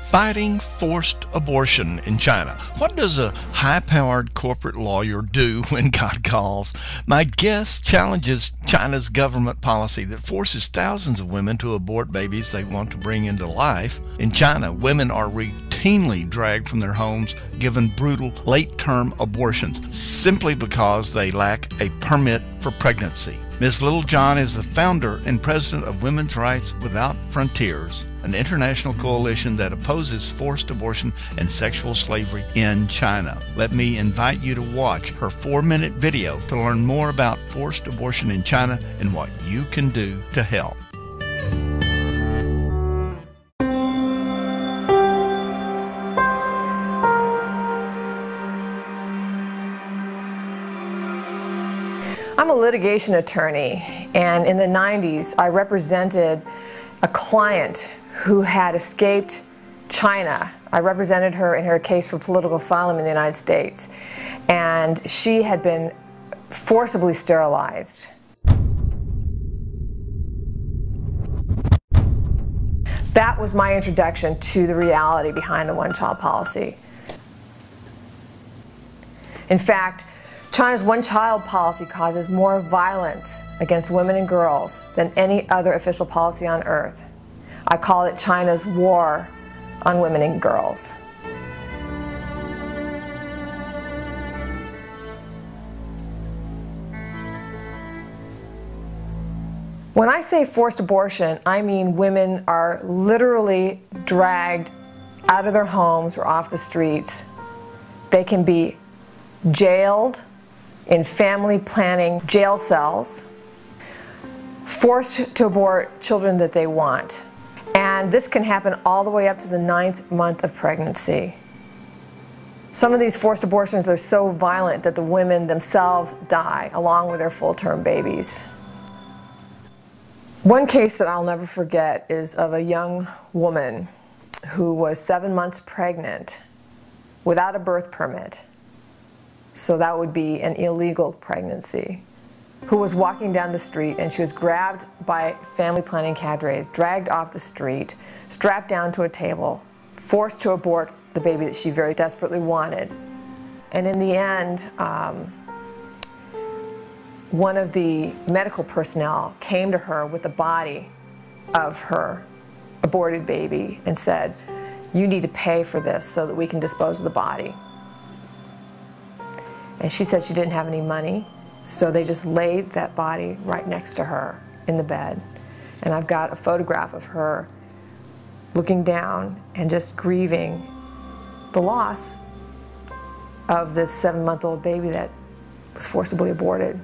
Fighting forced abortion in China. What does a high-powered corporate lawyer do when God calls? My guest challenges China's government policy that forces thousands of women to abort babies they want to bring into life. In China, women are routinely dragged from their homes, given brutal late-term abortions, simply because they lack a permit for pregnancy. Ms. Littlejohn is the founder and president of Women's Rights Without Frontiers, an international coalition that opposes forced abortion and sexual slavery in China. Let me invite you to watch her 4-minute video to learn more about forced abortion in China and what you can do to help. I'm a litigation attorney, and in the 90s I represented a client who had escaped China. I represented her in her case for political asylum in the United States, and she had been forcibly sterilized. That was my introduction to the reality behind the one-child policy. In fact, China's one-child policy causes more violence against women and girls than any other official policy on earth. I call it China's war on women and girls. When I say forced abortion, I mean women are literally dragged out of their homes or off the streets. They can be jailed in family planning jail cells, forced to abort children that they want. And this can happen all the way up to the 9th month of pregnancy. Some of these forced abortions are so violent that the women themselves die along with their full-term babies. One case that I'll never forget is of a young woman who was 7 months pregnant without a birth permit. So that would be an illegal pregnancy, who was walking down the street, and she was grabbed by family planning cadres, dragged off the street, strapped down to a table, forced to abort the baby that she very desperately wanted. And in the end, one of the medical personnel came to her with the body of her aborted baby and said, "You need to pay for this so that we can dispose of the body." And she said she didn't have any money, so they just laid that body right next to her in the bed. And I've got a photograph of her looking down and just grieving the loss of this 7-month-old baby that was forcibly aborted.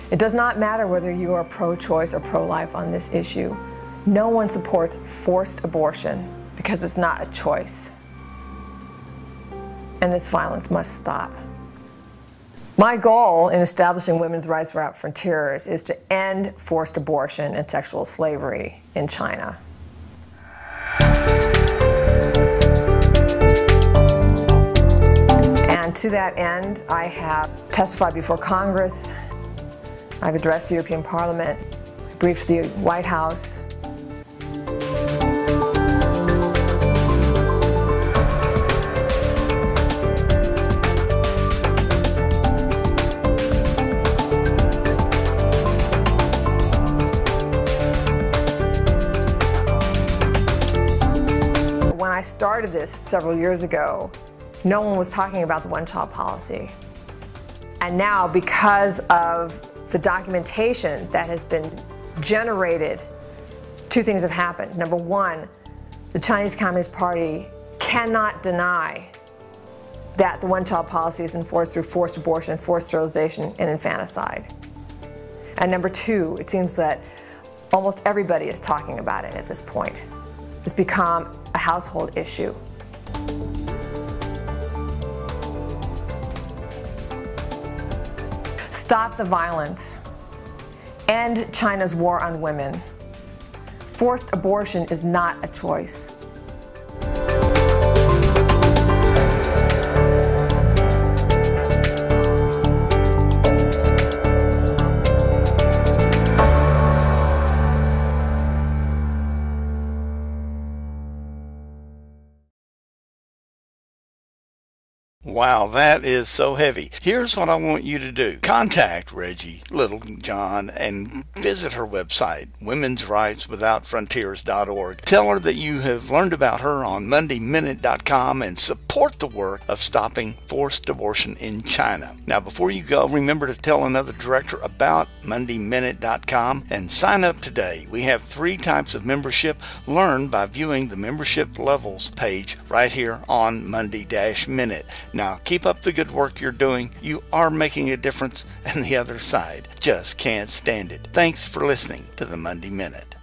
It does not matter whether you are pro-choice or pro-life on this issue. No one supports forced abortion because it's not a choice. And this violence must stop. My goal in establishing Women's Rights Without Frontiers is to end forced abortion and sexual slavery in China. And to that end, I have testified before Congress, I've addressed the European Parliament, briefed the White House. When I started this several years ago, no one was talking about the one-child policy. And now, because of the documentation that has been generated, two things have happened. Number one, the Chinese Communist Party cannot deny that the one-child policy is enforced through forced abortion, forced sterilization, and infanticide. And number two, it seems that almost everybody is talking about it at this point. It's become a household issue. Stop the violence. End China's war on women. Forced abortion is not a choice. Wow, that is so heavy. Here's what I want you to do. Contact Reggie Littlejohn and visit her website, womensrightswithoutfrontiers.org. Tell her that you have learned about her on MondayMinute.com and support the work of stopping forced abortion in China. Now, before you go, remember to tell another director about MondayMinute.com and sign up today. We have 3 types of membership. Learn by viewing the membership levels page right here on Monday-Minute. Now, keep up the good work you're doing. You are making a difference, and the other side just can't stand it. Thanks for listening to the Monday Minute.